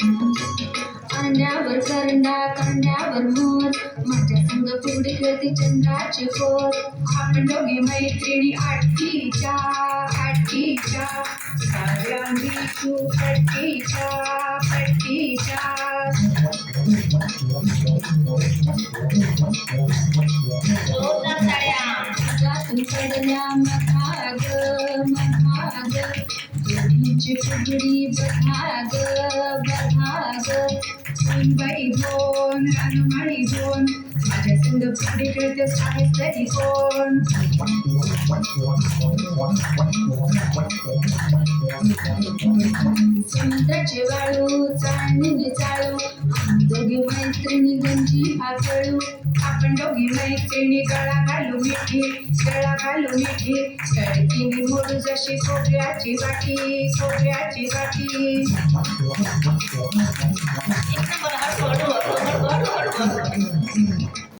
कांड्यावर करंडा कांड्यावर मोर माझ्या संग फुगडी खेळती चंद्राची खोर. आपण दोघी मैत्रिणी आठीच्या साऱ्या मिठू पट्टीच्या जातून पडल्या मधाग दोघींची फुगडी बघाग बाई दोन रानमाळी दोन माझ्या संग फुगडी खेळते आहेस तरी कोण. समुद्राचे वाळू चाळणीने चाळू आम्ही दोघी मैत्रिणी गंजी हातळू. आपण दोघी मैत्रिणी गळा घालू मिठी सडकीने मोडू जशी खोबऱ्याची वाटी.